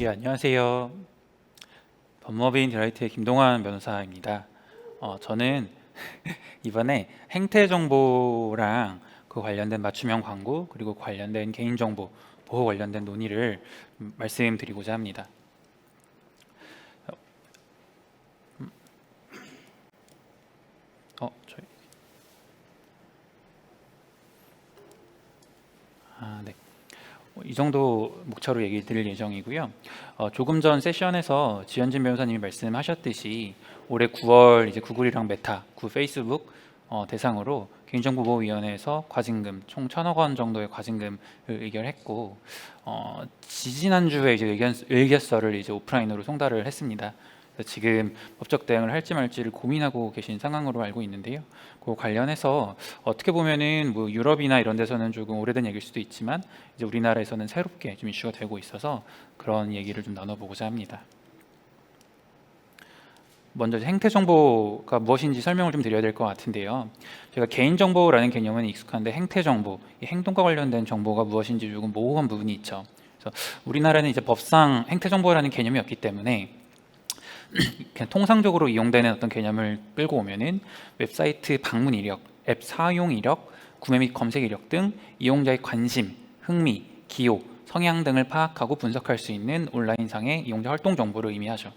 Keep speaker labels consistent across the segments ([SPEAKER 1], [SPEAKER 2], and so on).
[SPEAKER 1] 예, 안녕하세요. 법무법인 딜라이트의 김동환 변호사입니다. 저는 이번에 행태 정보랑 그 관련된 맞춤형 광고 그리고 관련된 개인정보 보호 관련된 논의를 말씀드리고자 합니다. 저희 네. 이 정도 목차로 얘기 드릴 예정이고요. 조금 전 세션에서 지현진 변호사님이 말씀하셨듯이 올해 9월 이제 구글이랑 메타, 구 페이스북 대상으로 개인정보보호위원회에서 과징금 총 1,000억 원 정도의 과징금을 의결했고, 지지난주에 이제 의결서를 이제 오프라인으로 송달을 했습니다. 그래서 지금 법적 대응을 할지 말지를 고민하고 계신 상황으로 알고 있는데요. 그 관련해서 어떻게 보면은 뭐 유럽이나 이런 데서는 조금 오래된 얘기일 수도 있지만 이제 우리나라에서는 새롭게 좀 이슈가 되고 있어서 그런 얘기를 좀 나눠보고자 합니다. 먼저 행태 정보가 무엇인지 설명을 좀 드려야 될 것 같은데요. 제가 개인 정보라는 개념은 익숙한데 행태 정보, 이 행동과 관련된 정보가 무엇인지 조금 모호한 부분이 있죠. 그래서 우리나라는 이제 법상 행태 정보라는 개념이 없기 때문에 그냥 통상적으로 이용되는 어떤 개념을 끌고 오면은 웹사이트 방문 이력, 앱 사용 이력, 구매 및 검색 이력 등 이용자의 관심, 흥미, 기호, 성향 등을 파악하고 분석할 수 있는 온라인상의 이용자 활동 정보를 의미하죠.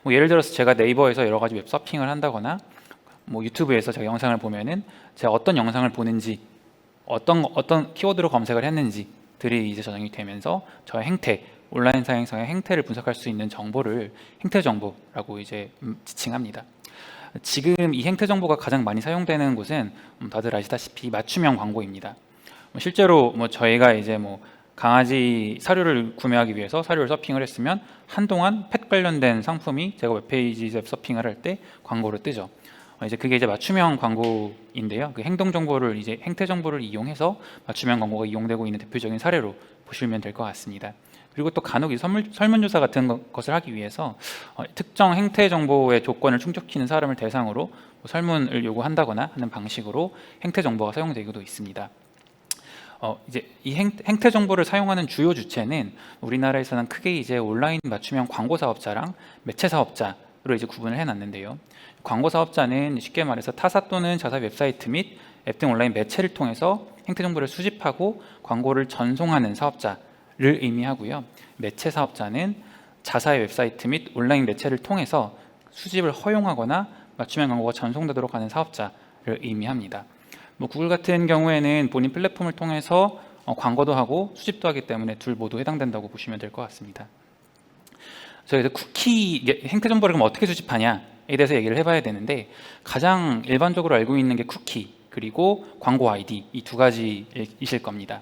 [SPEAKER 1] 뭐 예를 들어서 제가 네이버에서 여러 가지 웹 서핑을 한다거나 뭐 유튜브에서 제가 영상을 보면은 제가 어떤 영상을 보는지 어떤 키워드로 검색을 했는지들이 이제 저장이 되면서 저의 행태, 온라인 사행성의 행태를 분석할 수 있는 정보를 행태 정보라고 이제 지칭합니다. 지금 이 행태 정보가 가장 많이 사용되는 곳은 다들 아시다시피 맞춤형 광고입니다. 실제로 뭐 저희가 이제 뭐 강아지 사료를 구매하기 위해서 사료를 서핑을 했으면 한동안 펫 관련된 상품이 제가 웹페이지에 서핑을 할 때 광고로 뜨죠. 이제 그게 이제 맞춤형 광고인데요. 그 행동 정보를 이제 행태 정보를 이용해서 맞춤형 광고가 이용되고 있는 대표적인 사례로 보시면 될 것 같습니다. 그리고 또 간혹 이 설문조사 같은 것을 하기 위해서 특정 행태 정보의 조건을 충족시키는 사람을 대상으로 뭐 설문을 요구한다거나 하는 방식으로 행태 정보가 사용되기도 있습니다. 이제 이 행태 정보를 사용하는 주요 주체는 우리나라에서는 크게 이제 온라인 맞춤형 광고 사업자랑 매체 사업자로 이제 구분을 해놨는데요. 광고 사업자는 쉽게 말해서 타사 또는 자사 웹사이트 및 앱 등 온라인 매체를 통해서 행태 정보를 수집하고 광고를 전송하는 사업자를 의미하고요. 매체 사업자는 자사의 웹사이트 및 온라인 매체를 통해서 수집을 허용하거나 맞춤형 광고가 전송되도록 하는 사업자를 의미합니다. 뭐 구글 같은 경우에는 본인 플랫폼을 통해서 광고도 하고 수집도 하기 때문에 둘 모두 해당된다고 보시면 될 것 같습니다. 그래서 쿠키 행태 정보를 그럼 어떻게 수집하냐에 대해서 얘기를 해봐야 되는데, 가장 일반적으로 알고 있는 게 쿠키 그리고 광고 아이디, 이 두 가지이실 겁니다.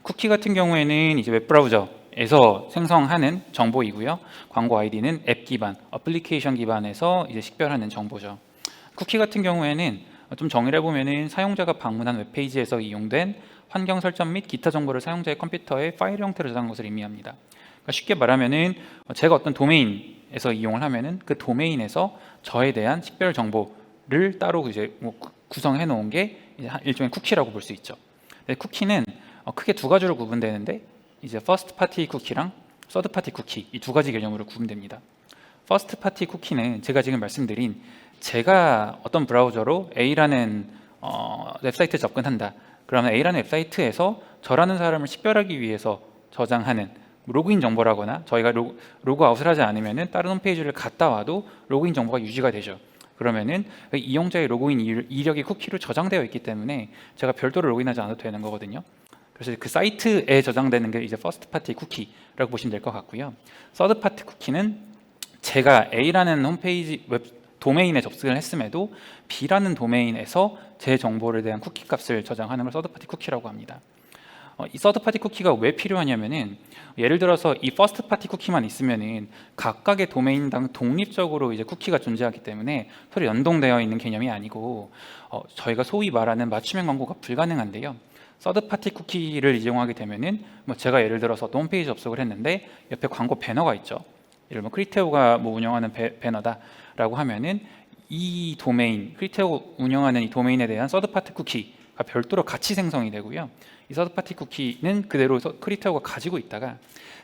[SPEAKER 1] 쿠키 같은 경우에는 이제 웹브라우저에서 생성하는 정보이고요. 광고 아이디는 앱 기반, 어플리케이션 기반에서 이제 식별하는 정보죠. 쿠키 같은 경우에는 좀 정의를 해보면은 사용자가 방문한 웹페이지에서 이용된 환경 설정 및 기타 정보를 사용자의 컴퓨터에 파일 형태로 저장한 것을 의미합니다. 그러니까 쉽게 말하면은 제가 어떤 도메인에서 이용을 하면은 그 도메인에서 저에 대한 식별 정보를 따로 이제 뭐 구성해 놓은 게 이제 일종의 쿠키라고 볼 수 있죠. 쿠키는 크게 두 가지로 구분되는데, 이제 퍼스트 파티 쿠키랑 서드 파티 쿠키, 이 두 가지 개념으로 구분됩니다. 퍼스트 파티 쿠키는 제가 지금 말씀드린 제가 어떤 브라우저로 A라는 웹사이트에 접근한다. 그러면 A라는 웹사이트에서 저라는 사람을 식별하기 위해서 저장하는 로그인 정보라거나, 저희가 로그아웃을 하지 않으면 다른 홈페이지를 갔다 와도 로그인 정보가 유지가 되죠. 그러면은 이용자의 로그인 이력이 쿠키로 저장되어 있기 때문에 제가 별도로 로그인하지 않아도 되는 거거든요. 그래서 그 사이트에 저장되는 게 이제 퍼스트 파티 쿠키라고 보시면 될 것 같고요. 서드 파티 쿠키는 제가 A라는 홈페이지 도메인에 접속을 했음에도 B라는 도메인에서 제 정보에 대한 쿠키 값을 저장하는 걸 서드 파티 쿠키라고 합니다. 이 서드 파티 쿠키가 왜 필요하냐면은, 예를 들어서 이 퍼스트 파티 쿠키만 있으면은 각각의 도메인당 독립적으로 이제 쿠키가 존재하기 때문에 서로 연동되어 있는 개념이 아니고 저희가 소위 말하는 맞춤형 광고가 불가능한데요. 서드 파티 쿠키를 이용하게 되면은 뭐 제가 예를 들어서 어떤 홈페이지 접속을 했는데 옆에 광고 배너가 있죠. 예를 들면 크리테오가 뭐 운영하는 배너다라고 하면은 이 도메인, 크리테오 운영하는 이 도메인에 대한 서드 파티 쿠키 쿠키가 별도로 같이 생성이 되고요. 이 서드파티 쿠키는 그대로 크리테오가 가지고 있다가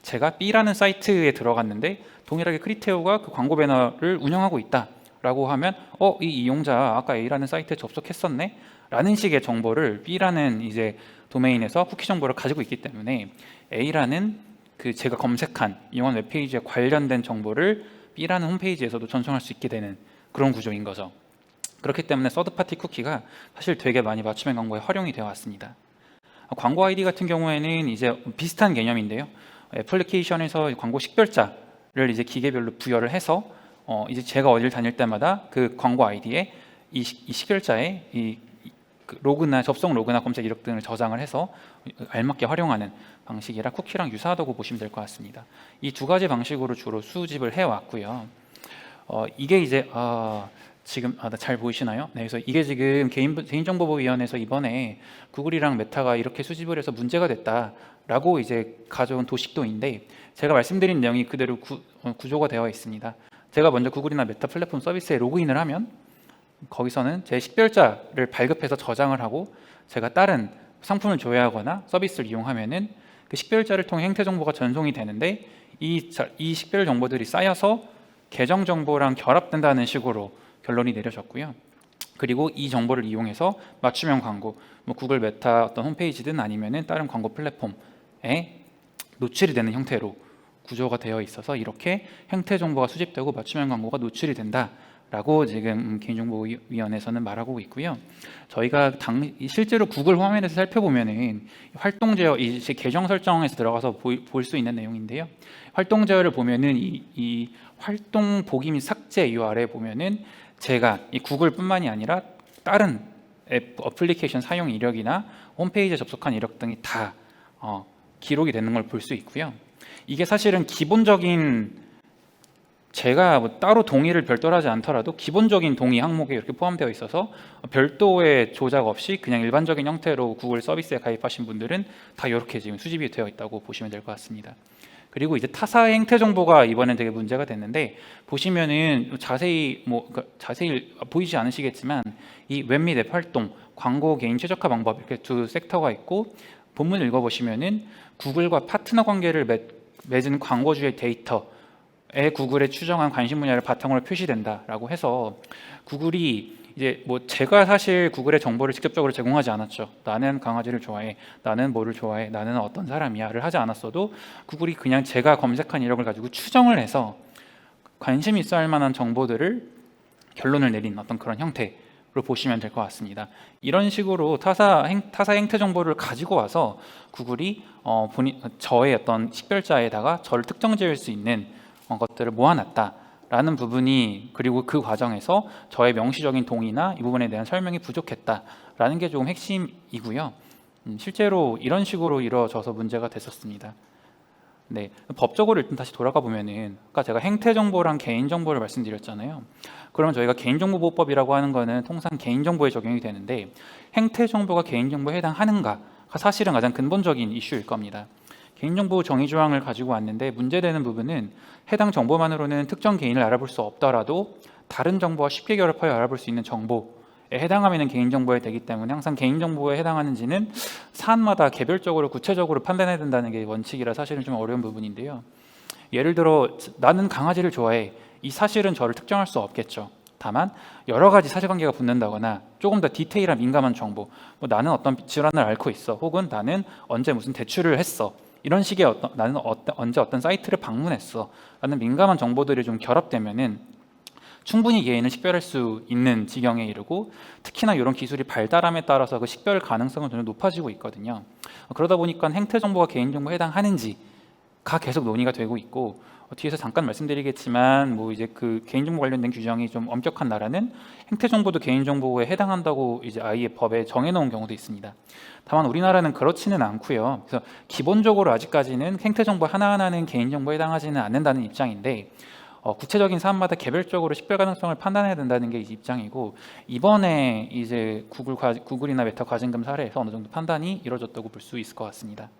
[SPEAKER 1] 제가 B라는 사이트에 들어갔는데 동일하게 크리테오가 그 광고 배너를 운영하고 있다라고 하면 이 이용자 아까 A라는 사이트에 접속했었네 라는 식의 정보를 B라는 이제 도메인에서 쿠키 정보를 가지고 있기 때문에 A라는 그 제가 검색한 이용한 웹페이지에 관련된 정보를 B라는 홈페이지에서도 전송할 수 있게 되는 그런 구조인 거죠. 그렇기 때문에 서드파티 쿠키가 사실 되게 많이 맞춤형 광고에 활용이 되어 왔습니다. 광고 아이디 같은 경우에는 이제 비슷한 개념인데요. 애플리케이션에서 광고 식별자를 이제 기계별로 부여를 해서 이제 제가 어딜 다닐 때마다 그 광고 아이디에 이 식별자에 그 로그나 접속 로그나 검색 이력 등을 저장을 해서 알맞게 활용하는 방식이라 쿠키랑 유사하다고 보시면 될 것 같습니다. 이 두 가지 방식으로 주로 수집을 해왔고요. 이게 이제 지금 잘 보이시나요? 네, 그래서 이게 지금 개인정보보호위원회에서 이번에 구글이랑 메타가 이렇게 수집을 해서 문제가 됐다라고 이제 가져온 도식도인데 제가 말씀드린 내용이 그대로 구조가 되어 있습니다. 제가 먼저 구글이나 메타 플랫폼 서비스에 로그인을 하면 거기서는 제 식별자를 발급해서 저장을 하고 제가 다른 상품을 조회하거나 서비스를 이용하면은 그 식별자를 통해 행태 정보가 전송이 되는데 이 식별 정보들이 쌓여서 계정 정보랑 결합된다는 식으로 결론이 내려졌고요. 그리고 이 정보를 이용해서 맞춤형 광고, 뭐 구글 메타 어떤 홈페이지든 아니면은 다른 광고 플랫폼에 노출이 되는 형태로 구조가 되어 있어서 이렇게 행태 정보가 수집되고 맞춤형 광고가 노출이 된다라고 지금 개인정보위원회에서는 말하고 있고요. 저희가 실제로 구글 화면에서 살펴보면은 활동 제어, 이제 계정 설정에서 들어가서 볼 수 있는 내용인데요. 활동 제어를 보면은 이 활동 보기 및 삭제 URL에 보면은 제가 이 구글뿐만이 아니라 다른 어플리케이션 사용 이력이나 홈페이지에 접속한 이력 등이 다 기록이 되는 걸 볼 수 있고요. 이게 사실은 기본적인 제가 뭐 따로 동의를 별도로 하지 않더라도 기본적인 동의 항목에 이렇게 포함되어 있어서 별도의 조작 없이 그냥 일반적인 형태로 구글 서비스에 가입하신 분들은 다 이렇게 지금 수집이 되어 있다고 보시면 될 것 같습니다. 그리고 이제 타사의 행태 정보가 이번엔 되게 문제가 됐는데 보시면은 자세히 자세히 보이지 않으시겠지만 이 웹 및 앱 활동, 광고 개인 최적화 방법 이렇게 두 섹터가 있고 본문 읽어보시면은 구글과 파트너 관계를 맺은 광고주의 데이터에 구글의 추정한 관심 분야를 바탕으로 표시된다라고 해서 구글이 이제 뭐 제가 사실 구글의 정보를 직접적으로 제공하지 않았죠. 나는 강아지를 좋아해, 나는 뭐를 좋아해, 나는 어떤 사람이야를 하지 않았어도 구글이 그냥 제가 검색한 이력을 가지고 추정을 해서 관심 있어 할 만한 정보들을 결론을 내린 어떤 그런 형태로 보시면 될 것 같습니다. 이런 식으로 타사 행태 정보를 가지고 와서 구글이 저의 어떤 식별자에다가 저를 특정 지을 수 있는 것들을 모아놨다. 라는 부분이 그리고 그 과정에서 저의 명시적인 동의나 이 부분에 대한 설명이 부족했다라는 게 조금 핵심이고요. 실제로 이런 식으로 이루어져서 문제가 됐었습니다. 네, 법적으로 일단 다시 돌아가 보면은 아까 제가 행태 정보랑 개인 정보를 말씀드렸잖아요. 그러면 저희가 개인정보보호법이라고 하는 거는 통상 개인 정보에 적용이 되는데 행태 정보가 개인 정보에 해당하는가가 사실은 가장 근본적인 이슈일 겁니다. 개인정보 정의 조항을 가지고 왔는데 문제되는 부분은 해당 정보만으로는 특정 개인을 알아볼 수 없더라도 다른 정보와 쉽게 결합하여 알아볼 수 있는 정보에 해당하면 개인정보에 되기 때문에 항상 개인정보에 해당하는지는 사안마다 개별적으로 구체적으로 판단해야 된다는 게 원칙이라 사실은 좀 어려운 부분인데요. 예를 들어 나는 강아지를 좋아해 이 사실은 저를 특정할 수 없겠죠. 다만 여러 가지 사실관계가 붙는다거나 조금 더 디테일한 민감한 정보 뭐 나는 어떤 질환을 앓고 있어 혹은 나는 언제 무슨 대출을 했어 이런 식의 나는 언제 어떤 사이트를 방문했어 라는 민감한 정보들이 좀 결합되면은 충분히 개인을 식별할 수 있는 지경에 이르고 특히나 이런 기술이 발달함에 따라서 그 식별 가능성은 점점 높아지고 있거든요. 그러다 보니까 행태 정보가 개인 정보에 해당하는지가 계속 논의가 되고 있고 뒤에서 잠깐 말씀드리겠지만 뭐 이제 그 개인정보 관련된 규정이 좀 엄격한 나라는 행태 정보도 개인정보에 해당한다고 이제 아예 법에 정해놓은 경우도 있습니다. 다만 우리나라는 그렇지는 않고요. 그래서 기본적으로 아직까지는 행태 정보 하나하나는 개인정보에 해당하지는 않는다는 입장인데 구체적인 사안마다 개별적으로 식별 가능성을 판단해야 된다는 게 입장이고 이번에 이제 구글이나 메타 과징금 사례에서 어느 정도 판단이 이루어졌다고 볼 수 있을 것 같습니다.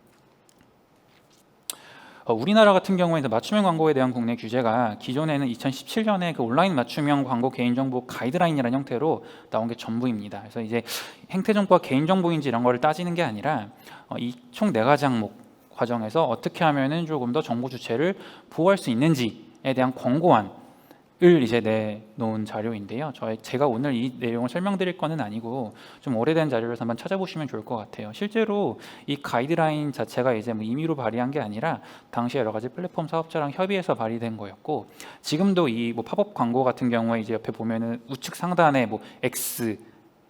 [SPEAKER 1] 우리나라 같은 경우에는 맞춤형 광고에 대한 국내 규제가 기존에는 2017년에 그 온라인 맞춤형 광고 개인정보 가이드라인이라는 형태로 나온 게 전부입니다. 그래서 이제 행태정보가 개인정보인지 이런 거를 따지는 게 아니라 이 총 4가지 항목 과정에서 어떻게 하면은 조금 더 정보 주체를 보호할 수 있는지에 대한 권고안을 이제 내놓은 자료인데요. 제가 오늘 이 내용을 설명드릴 거는 아니고 좀 오래된 자료를 한번 찾아보시면 좋을 것 같아요. 실제로 이 가이드라인 자체가 이제 뭐 임의로 발의한 게 아니라 당시 여러 가지 플랫폼 사업자랑 협의해서 발의된 거였고, 지금도 이 뭐 팝업 광고 같은 경우에 이제 옆에 보면은 우측 상단에 뭐 X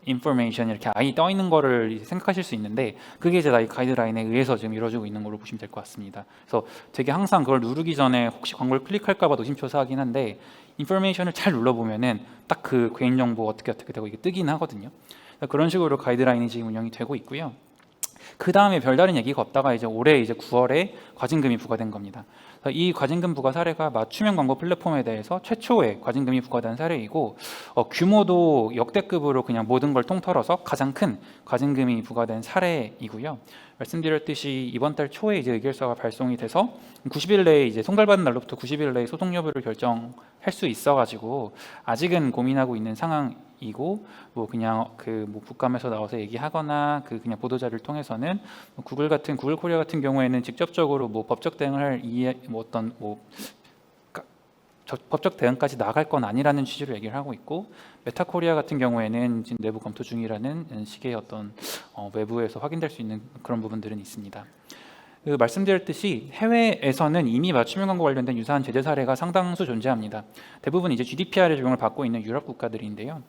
[SPEAKER 1] 인포메이션 이렇게 I 떠 있는 거를 생각하실 수 있는데, 그게 이제 이 가이드라인에 의해서 지금 이루어지고 있는 걸로 보시면 될 것 같습니다. 그래서 되게 항상 그걸 누르기 전에 혹시 광고를 클릭할까 봐 노심초사하긴 한데, 인포메이션을 잘 눌러보면은 딱 그 개인정보 어떻게 되고 이게 뜨긴 하거든요. 그런 식으로 가이드라인이 지금 운영이 되고 있고요. 그 다음에 별다른 얘기가 없다가 이제 올해 이제 9월에 과징금이 부과된 겁니다. 이 과징금 부과 사례가 맞춤형 광고 플랫폼에 대해서 최초의 과징금이 부과된 사례이고, 규모도 역대급으로 그냥 모든 걸 통틀어서 가장 큰 과징금이 부과된 사례이고요. 말씀드렸듯이 이번 달 초에 이제 의결서가 발송이 돼서 90일 내에 이제 송달받은 날로부터 90일 내에 소송 여부를 결정할 수 있어가지고 아직은 고민하고 있는 상황이고, 뭐 그냥 그 뭐 국감에서 나와서 얘기하거나 그 그냥 보도자료를 통해서는 구글 코리아 같은 경우에는 직접적으로 뭐 법적 대응을 할 어떤 법적 대응까지 나갈 건 아니라는 취지로 얘기를 하고 있고, 메타코리아 같은 경우에는 지금 내부 검토 중이라는 식의 어떤 외부에서 확인될 수 있는 그런 부분들은 있습니다. 말씀드렸듯이 해외에서는 이미 맞춤형 광고 관련된 유사한 제재 사례가 상당수 존재합니다. 대부분 이제 GDPR의 적용을 받고 있는 유럽 국가들인데요.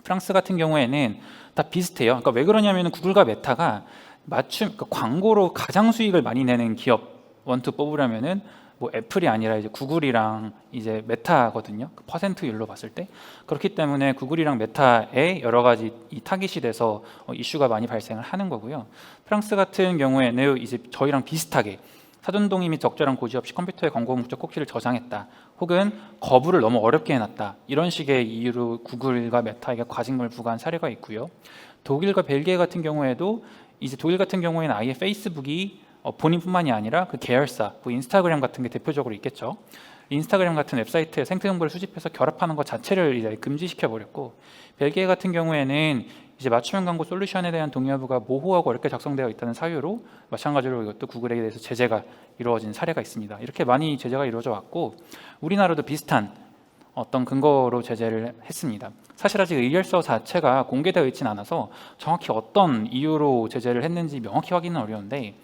[SPEAKER 1] 프랑스 같은 경우에는 다 비슷해요. 그러니까 왜 그러냐면 구글과 메타가 그러니까 광고로 가장 수익을 많이 내는 기업 원투 뽑으려면은 뭐 애플이 아니라 이제 구글이랑 이제 메타거든요. 그 퍼센트율로 봤을 때. 그렇기 때문에 구글이랑 메타에 여러 가지 이 타깃이 돼서 이슈가 많이 발생을 하는 거고요. 프랑스 같은 경우에는 이제 저희랑 비슷하게 사전동의 및 적절한 고지 없이 컴퓨터에 광고 목적 꼭지를 저장했다, 혹은 거부를 너무 어렵게 해놨다, 이런 식의 이유로 구글과 메타에게 과징금을 부과한 사례가 있고요. 독일과 벨기에 같은 경우에도 이제 독일 같은 경우에는 아예 페이스북이 본인뿐만이 아니라 그 계열사, 뭐 인스타그램 같은 게 대표적으로 있겠죠. 인스타그램 같은 웹사이트에 생태 정보를 수집해서 결합하는 것 자체를 이제 금지시켜 버렸고, 벨기에 같은 경우에는 이제 맞춤형 광고 솔루션에 대한 동의 여부가 모호하고 어렵게 작성되어 있다는 사유로 마찬가지로 이것도 구글에 대해서 제재가 이루어진 사례가 있습니다. 이렇게 많이 제재가 이루어져 왔고, 우리나라도 비슷한 어떤 근거로 제재를 했습니다. 사실 아직 의결서 자체가 공개되어 있지는 않아서 정확히 어떤 이유로 제재를 했는지 명확히 확인은 어려운데,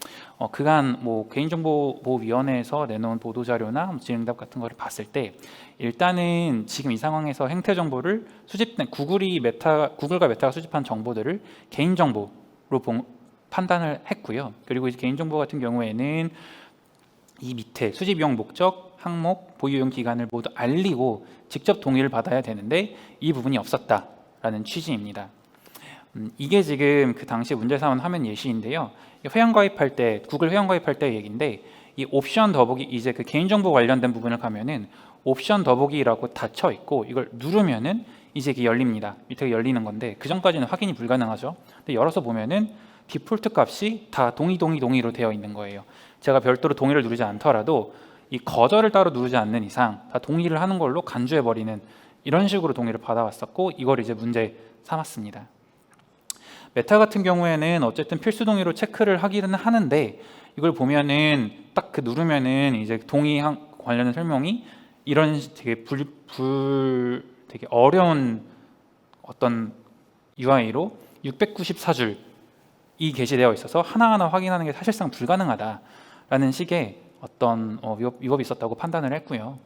[SPEAKER 1] 그간 뭐 개인정보보호위원회에서 내놓은 보도자료나 질의응답 같은 거를 봤을 때 일단은 지금 이 상황에서 행태 정보를 수집된 구글과 메타가 수집한 정보들을 개인정보로 판단을 했고요. 그리고 이제 개인정보 같은 경우에는 이 밑에 수집용 목적, 항목, 보유용 기간을 모두 알리고 직접 동의를 받아야 되는데 이 부분이 없었다라는 취지입니다. 이게 지금 그 당시 문제 삼은 화면 예시인데요. 회원가입할 때, 구글 회원가입할 때 얘기인데, 이 옵션 더보기, 이제 그 개인정보 관련된 부분을 가면은 옵션 더보기라고 닫혀 있고, 이걸 누르면은 이제 이게 열립니다. 밑에 열리는 건데, 그 전까지는 확인이 불가능하죠. 근데 열어서 보면은 디폴트 값이 다 동의로 되어 있는 거예요. 제가 별도로 동의를 누르지 않더라도 이 거절을 따로 누르지 않는 이상 다 동의를 하는 걸로 간주해 버리는, 이런 식으로 동의를 받아왔었고, 이걸 이제 문제 삼았습니다. 메타 같은 경우에는 어쨌든 필수 동의로 체크를 하기는 하는데, 이걸 보면은 딱 그 누르면은 이제 동의 관련된 설명이 이런 되게 되게 어려운 어떤 UI로 694줄이 게시되어 있어서 하나하나 확인하는 게 사실상 불가능하다라는 식의 어떤 위법이 있었다고 판단을 했고요.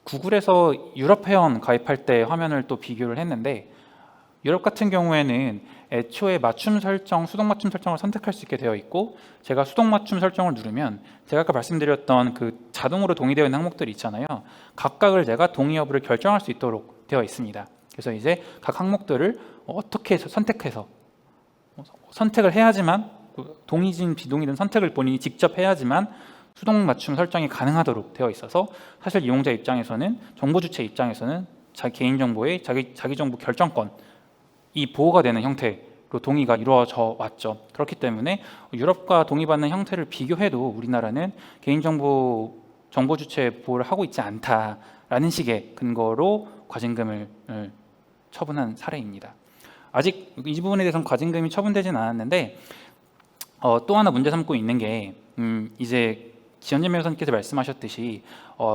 [SPEAKER 1] 구글에서 유럽 회원 가입할 때 화면을 또 비교를 했는데, 유럽 같은 경우에는 애초에 맞춤 설정, 수동 맞춤 설정을 선택할 수 있게 되어 있고, 제가 수동 맞춤 설정을 누르면 제가 아까 말씀드렸던 그 자동으로 동의되어 있는 항목들이 있잖아요. 각각을 제가 동의 여부를 결정할 수 있도록 되어 있습니다. 그래서 이제 각 항목들을 어떻게 선택해서 선택을 해야지만, 동의든 비동의든 선택을 본인이 직접 해야지만 수동 맞춤 설정이 가능하도록 되어 있어서, 사실 이용자 입장에서는, 정보 주체 입장에서는 자기 개인정보의 자기 정보 결정권이 보호가 되는 형태로 동의가 이루어져 왔죠. 그렇기 때문에 유럽과 동의받는 형태를 비교해도 우리나라는 개인정보 정보 주체 보호를 하고 있지 않다라는 식의 근거로 과징금을 처분한 사례입니다. 아직 이 부분에 대해서는 과징금이 처분되진 않았는데 또 하나 문제 삼고 있는 게 이제 지연진 변호사님께서 말씀하셨듯이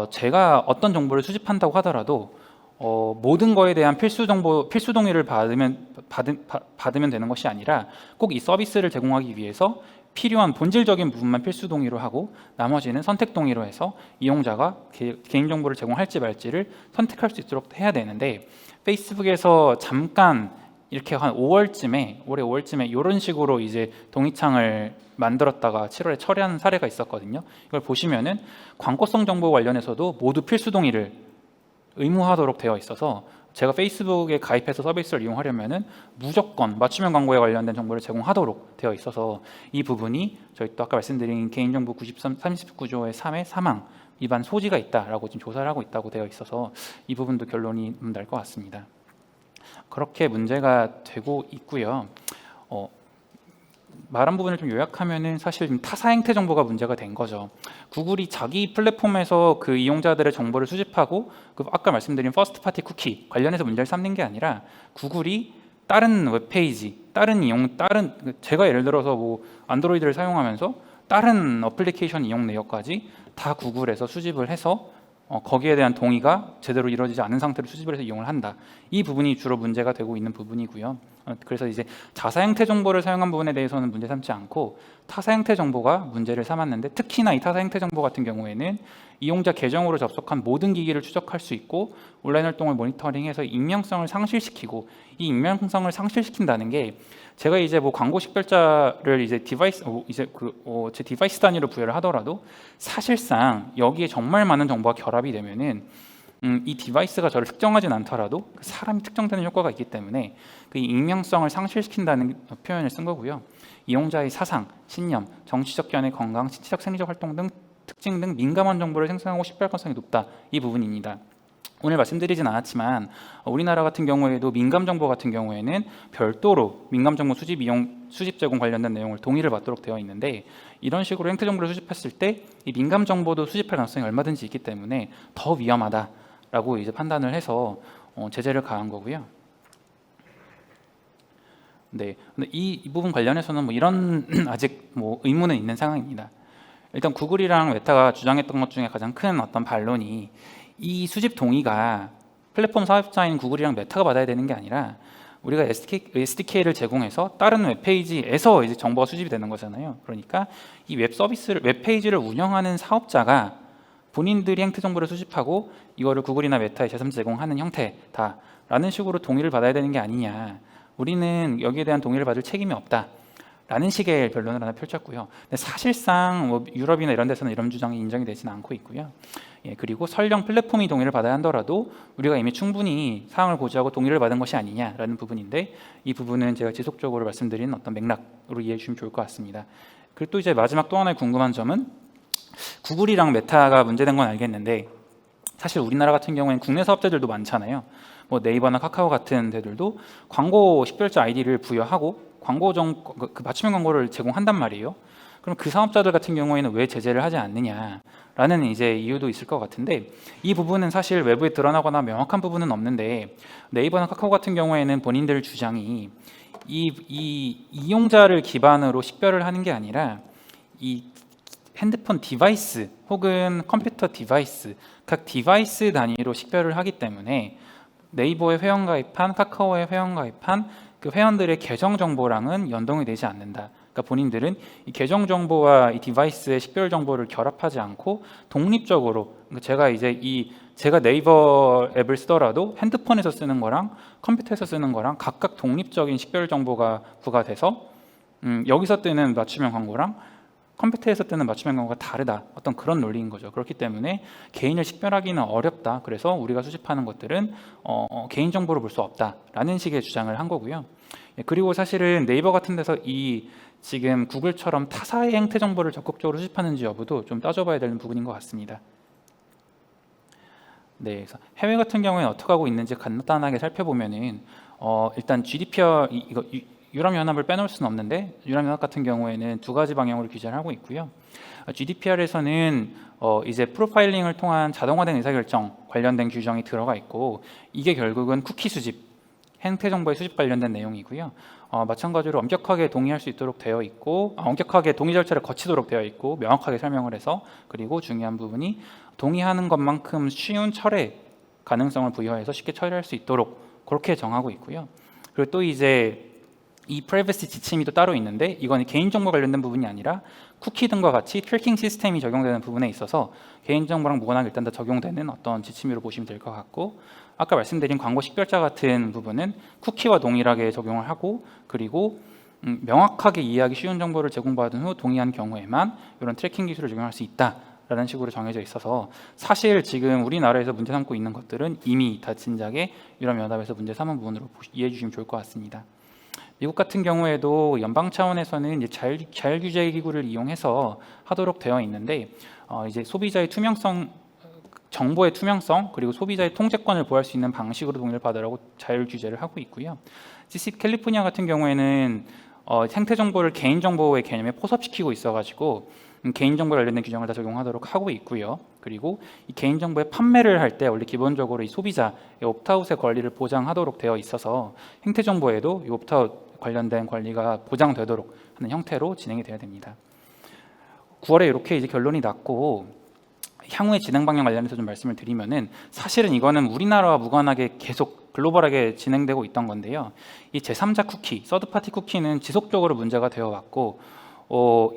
[SPEAKER 1] 제가 어떤 정보를 수집한다고 하더라도 모든 거에 대한 필수 동의를 받으면 되는 것이 아니라 꼭 이 서비스를 제공하기 위해서 필요한 본질적인 부분만 필수 동의로 하고 나머지는 선택 동의로 해서 이용자가 개인 정보를 제공할지 말지를 선택할 수 있도록 해야 되는데, 페이스북에서 잠깐 이렇게 한 5월쯤에 올해 5월쯤에 이런 식으로 이제 동의창을 만들었다가 7월에 처리하는 사례가 있었거든요. 이걸 보시면은 광고성 정보 관련해서도 모두 필수 동의를 의무화하도록 되어 있어서 제가 페이스북에 가입해서 서비스를 이용하려면은 무조건 맞춤형 광고에 관련된 정보를 제공하도록 되어 있어서 이 부분이 저희 또 아까 말씀드린 개인정보 39조의 3의 사망 위반 소지가 있다라고 지금 조사를 하고 있다고 되어 있어서 이 부분도 결론이 날 것 같습니다. 그렇게 문제가 되고 있고요. 말한 부분을 좀 요약하면은 사실 타사 행태 정보가 문제가 된 거죠. 구글이 자기 플랫폼에서 그 이용자들의 정보를 수집하고 아까 말씀드린 퍼스트 파티 쿠키 관련해서 문제를 삼는 게 아니라 구글이 다른 웹페이지, 제가 예를 들어서 뭐 안드로이드를 사용하면서 다른 어플리케이션 이용 내역까지 다 구글에서 수집을 해서 거기에 대한 동의가 제대로 이루어지지 않은 상태로 수집을 해서 이용을 한다. 이 부분이 주로 문제가 되고 있는 부분이고요. 그래서 이제 자사 형태 정보를 사용한 부분에 대해서는 문제 삼지 않고 타사 형태 정보가 문제를 삼았는데, 특히나 이 타사 형태 정보 같은 경우에는 이용자 계정으로 접속한 모든 기기를 추적할 수 있고 온라인 활동을 모니터링해서 익명성을 상실시키고, 이 익명성을 상실시킨다는 게 제가 이제 뭐 광고 식별자를 이제 제 디바이스 단위로 부여를 하더라도 사실상 여기에 정말 많은 정보가 결합이 되면은 이 디바이스가 저를 특정하진 않더라도 그 사람이 특정되는 효과가 있기 때문에 그 익명성을 상실시킨다는 표현을 쓴 거고요. 이용자의 사상, 신념, 정치적 견해, 건강, 신체적 생리적 활동 등 특징 등 민감한 정보를 생성하고 식별 가능성이 높다. 이 부분입니다. 오늘 말씀드리진 않았지만 우리나라 같은 경우에도 민감 정보 같은 경우에는 별도로 민감 정보 수집 제공 관련된 내용을 동의를 받도록 되어 있는데, 이런 식으로 행태 정보를 수집했을 때 이 민감 정보도 수집할 가능성이 얼마든지 있기 때문에 더 위험하다라고 이제 판단을 해서 제재를 가한 거고요. 네, 근데 이 부분 관련해서는 뭐 이런 아직 뭐 의문은 있는 상황입니다. 일단 구글이랑 메타가 주장했던 것 중에 가장 큰 어떤 반론이 이 수집 동의가 플랫폼 사업자인 구글이랑 메타가 받아야 되는 게 아니라 우리가 SDK를 제공해서 다른 웹페이지에서 이제 정보가 수집이 되는 거잖아요. 그러니까 이 웹페이지를 운영하는 사업자가 본인들이 행태 정보를 수집하고 이거를 구글이나 메타에 제3자 제공하는 형태다라는 식으로 동의를 받아야 되는 게 아니냐. 우리는 여기에 대한 동의를 받을 책임이 없다. 라는 식의 변론을 하나 펼쳤고요. 근데 사실상 뭐 유럽이나 이런 데서는 이런 주장이 인정이 되지는 않고 있고요. 그리고 설령 플랫폼이 동의를 받아야 하더라도 우리가 이미 충분히 사항을 고지하고 동의를 받은 것이 아니냐라는 부분인데, 이 부분은 제가 지속적으로 말씀드린 어떤 맥락으로 이해해 주시면 좋을 것 같습니다. 그리고 또 이제 마지막 또 하나의 궁금한 점은, 구글이랑 메타가 문제된 건 알겠는데 사실 우리나라 같은 경우에는 국내 사업자들도 많잖아요. 뭐 네이버나 카카오 같은 데들도 광고 식별자 아이디를 부여하고 그 맞춤형 광고를 제공한단 말이에요. 그럼 그 사업자들 같은 경우에는 왜 제재를 하지 않느냐라는 이제 이유도 있을 것 같은데, 이 부분은 사실 외부에 드러나거나 명확한 부분은 없는데, 네이버나 카카오 같은 경우에는 본인들 주장이 이 이용자를 기반으로 식별을 하는 게 아니라 이 핸드폰 디바이스 혹은 컴퓨터 디바이스, 각 디바이스 단위로 식별을 하기 때문에 네이버에 회원가입한, 카카오에 회원가입한 그 회원들의 계정 정보랑은 연동이 되지 않는다. 그러니까 본인들은 이 계정 정보와 이 디바이스의 식별 정보를 결합하지 않고 독립적으로, 그러니까 제가 네이버 앱을 쓰더라도 핸드폰에서 쓰는 거랑 컴퓨터에서 쓰는 거랑 각각 독립적인 식별 정보가 부과돼서 여기서 뜨는 맞춤형 광고랑 컴퓨터에서 뜨는 맞춤형 광고가 다르다. 어떤 그런 논리인 거죠. 그렇기 때문에 개인을 식별하기는 어렵다. 그래서 우리가 수집하는 것들은 개인 정보로 볼 수 없다라는 식의 주장을 한 거고요. 그리고 사실은 네이버 같은 데서 지금 구글처럼 타사의 행태 정보를 적극적으로 수집하는지 여부도 좀 따져봐야 되는 부분인 것 같습니다. 네, 그래서 해외 같은 경우에는 어떻게 하고 있는지 간단하게 살펴보면은 일단 GDPR 유람연합을 빼놓을 수는 없는데 유람연합 같은 경우에는 두 가지 방향으로 규제를 하고 있고요. GDPR에서는 이제 프로파일링을 통한 자동화된 의사결정 관련된 규정이 들어가 있고 이게 결국은 쿠키 수집, 행태 정보의 수집 관련된 내용이고요. 마찬가지로 엄격하게 동의할 수 있도록 되어 있고 엄격하게 동의 절차를 거치도록 되어 있고 명확하게 설명을 해서 그리고 중요한 부분이 동의하는 것만큼 쉬운 철회 가능성을 부여해서 쉽게 처리할 수 있도록 그렇게 정하고 있고요. 그리고 또 이제 이 프라이버시 지침이 또 따로 있는데 이건 개인정보 관련된 부분이 아니라 쿠키 등과 같이 트래킹 시스템이 적용되는 부분에 있어서 개인정보랑 무관하게 일단 다 적용되는 어떤 지침으로 보시면 될 것 같고 아까 말씀드린 광고 식별자 같은 부분은 쿠키와 동일하게 적용을 하고 그리고 명확하게 이해하기 쉬운 정보를 제공받은 후 동의한 경우에만 이런 트래킹 기술을 적용할 수 있다 라는 식으로 정해져 있어서 사실 지금 우리나라에서 문제 삼고 있는 것들은 이미 다 진작에 유럽연합에서 문제 삼은 부분으로 이해해 주시면 좋을 것 같습니다. 미국 같은 경우에도 연방 차원에서는 이제 자율규제기구를 이용해서 하도록 되어 있는데 이제 소비자의 투명성, 정보의 투명성 그리고 소비자의 통제권을 보호할 수 있는 방식으로 동의를 받으라고 자율규제를 하고 있고요. 캘리포니아 같은 경우에는 생태 정보를 개인 정보의 개념에 포섭시키고 있어가지고 개인정보 관련된 규정을 다 적용하도록 하고 있고요. 그리고 이 개인정보의 판매를 할 때 원래 기본적으로 이 소비자의 옵트아웃의 권리를 보장하도록 되어 있어서 행태정보에도 이 옵트아웃 관련된 권리가 보장되도록 하는 형태로 진행이 되어야 됩니다. 9월에 이렇게 이제 결론이 났고 향후의 진행 방향 관련해서 좀 말씀을 드리면은 사실은 이거는 우리나라와 무관하게 계속 글로벌하게 진행되고 있던 건데요. 이 제3자 쿠키, 서드파티 쿠키는 지속적으로 문제가 되어 왔고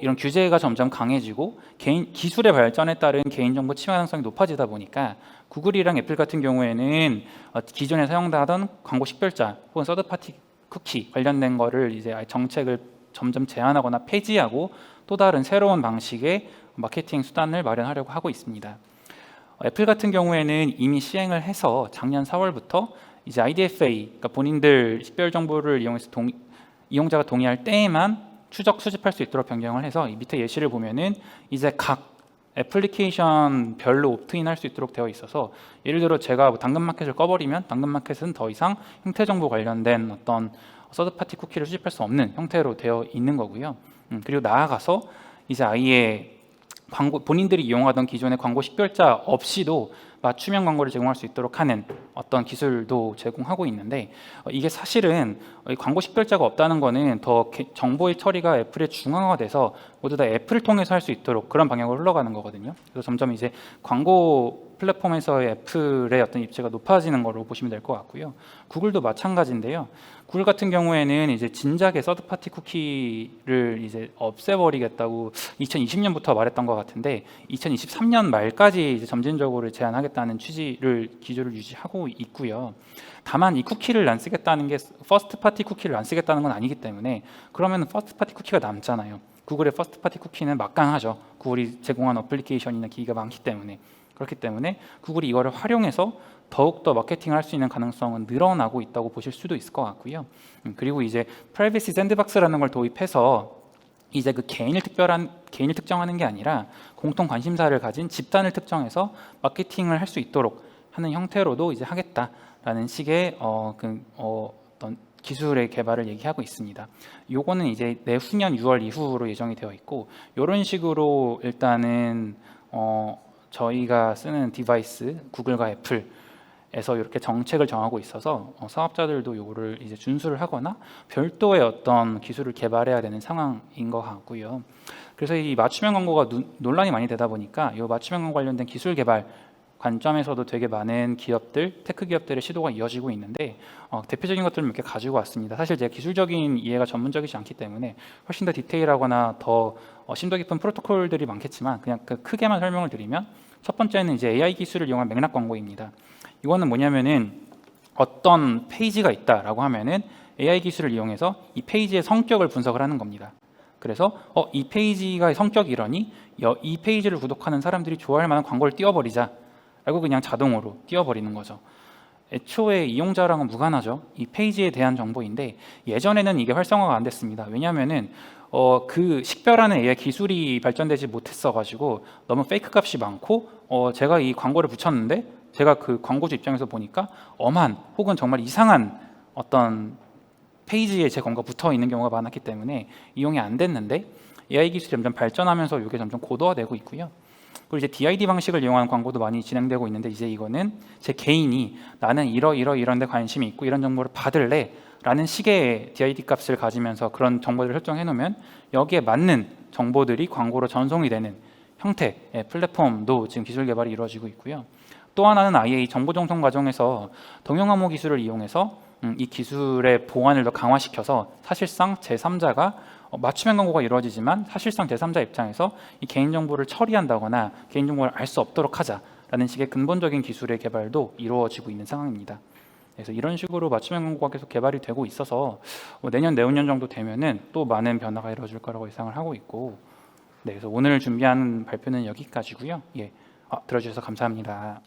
[SPEAKER 1] 이런 규제가 점점 강해지고 기술의 발전에 따른 개인정보 침해 가능성이 높아지다 보니까 구글이랑 애플 같은 경우에는 기존에 사용하던 광고 식별자 혹은 서드파티 쿠키 관련된 거를 이제 정책을 점점 제한하거나 폐지하고 또 다른 새로운 방식의 마케팅 수단을 마련하려고 하고 있습니다. 애플 같은 경우에는 이미 시행을 해서 작년 4월부터 이제 IDFA, 그러니까 본인들 식별 정보를 이용해서 이용자가 동의할 때에만 추적 수집할 수 있도록 변경을 해서 이 밑에 예시를 보면은 이제 각 애플리케이션 별로 옵트인 할 수 있도록 되어 있어서 예를 들어 제가 당근마켓을 꺼버리면 당근마켓은 더 이상 행태 정보 관련된 어떤 서드파티 쿠키를 수집할 수 없는 형태로 되어 있는 거고요. 그리고 나아가서 이제 아예 본인들이 이용하던 기존의 광고 식별자 없이도 맞춤형 광고를 제공할 수 있도록 하는 어떤 기술도 제공하고 있는데 이게 사실은 광고 식별자가 없다는 거는 더 정보의 처리가 애플에 중앙화돼서 모두 다 애플을 통해서 할 수 있도록 그런 방향으로 흘러가는 거거든요. 그래서 점점 이제 광고 플랫폼에서의 애플의 어떤 입지가 높아지는 거로 보시면 될 것 같고요. 구글도 마찬가지인데요. 구글 같은 경우에는 이제 진작에 서드파티 쿠키를 이제 없애버리겠다고 2020년부터 말했던 것 같은데 2023년 말까지 이제 점진적으로 제한하겠다는 기조를 유지하고 있고요. 다만 이 쿠키를 안 쓰겠다는 게 퍼스트 파티 쿠키를 안 쓰겠다는 건 아니기 때문에 그러면 퍼스트 파티 쿠키가 남잖아요. 구글의 퍼스트 파티 쿠키는 막강하죠. 구글이 제공한 어플리케이션이나 기기가 많기 때문에. 그렇기 때문에 구글이 이거를 활용해서 더욱더 마케팅을 할 수 있는 가능성은 늘어나고 있다고 보실 수도 있을 것 같고요. 그리고 이제 프라이버시 샌드박스라는 걸 도입해서 이제 그 개인을 특정하는 게 아니라 공통 관심사를 가진 집단을 특정해서 마케팅을 할 수 있도록 하는 형태로도 이제 하겠다라는 식의 어떤 기술의 개발을 얘기하고 있습니다. 요거는 이제 내후년 6월 이후로 예정이 되어 있고 이런 식으로 일단은 저희가 쓰는 디바이스 구글과 애플에서 이렇게 정책을 정하고 있어서 사업자들도 이거를 이제 준수를 하거나 별도의 어떤 기술을 개발해야 되는 상황인 것 같고요. 그래서 이 맞춤형 광고가 논란이 많이 되다 보니까 이 맞춤형 광고 관련된 기술 개발 관점에서도 되게 많은 기업들, 테크 기업들의 시도가 이어지고 있는데 대표적인 것들을 몇 개 가지고 왔습니다. 사실 제가 기술적인 이해가 전문적이지 않기 때문에 훨씬 더 디테일하거나 더 심도 깊은 프로토콜들이 많겠지만 그냥 크게만 설명을 드리면 첫 번째는 이제 AI 기술을 이용한 맥락 광고입니다. 이거는 뭐냐면은 어떤 페이지가 있다라고 하면은 AI 기술을 이용해서 이 페이지의 성격을 분석을 하는 겁니다. 그래서 이 페이지가 성격이 이러니 이 페이지를 구독하는 사람들이 좋아할 만한 광고를 띄워버리자 라고 그냥 자동으로 띄워버리는 거죠. 애초에 이용자랑은 무관하죠. 이 페이지에 대한 정보인데 예전에는 이게 활성화가 안 됐습니다. 왜냐하면은 그 식별하는 AI 기술이 발전되지 못했어 가지고 너무 페이크 값이 많고 제가 이 광고를 붙였는데 제가 그 광고주 입장에서 보니까 엄한 혹은 정말 이상한 어떤 페이지에 제 광고가 붙어 있는 경우가 많았기 때문에 이용이 안 됐는데 AI 기술이 점점 발전하면서 이게 점점 고도화되고 있고요. 그리고 이제 DID 방식을 이용한 광고도 많이 진행되고 있는데 이제 이거는 제 개인이 나는 이런 데 관심이 있고 이런 정보를 받을래 라는 식의 DID 값을 가지면서 그런 정보들을 설정해 놓으면 여기에 맞는 정보들이 광고로 전송이 되는 형태의 플랫폼도 지금 기술 개발이 이루어지고 있고요. 또 하나는 IA 정보 전송 과정에서 동영암호 기술을 이용해서 이 기술의 보안을 더 강화시켜서 사실상 제3자가 맞춤형 광고가 이루어지지만 사실상 제3자 입장에서 이 개인정보를 처리한다거나 개인정보를 알 수 없도록 하자라는 식의 근본적인 기술의 개발도 이루어지고 있는 상황입니다. 그래서 이런 식으로 맞춤형 광고가 계속 개발이 되고 있어서 내년, 내후년 정도 되면은 또 많은 변화가 이루어질 거라고 예상을 하고 있고, 네, 그래서 오늘 준비한 발표는 여기까지고요. 예, 들어주셔서 감사합니다.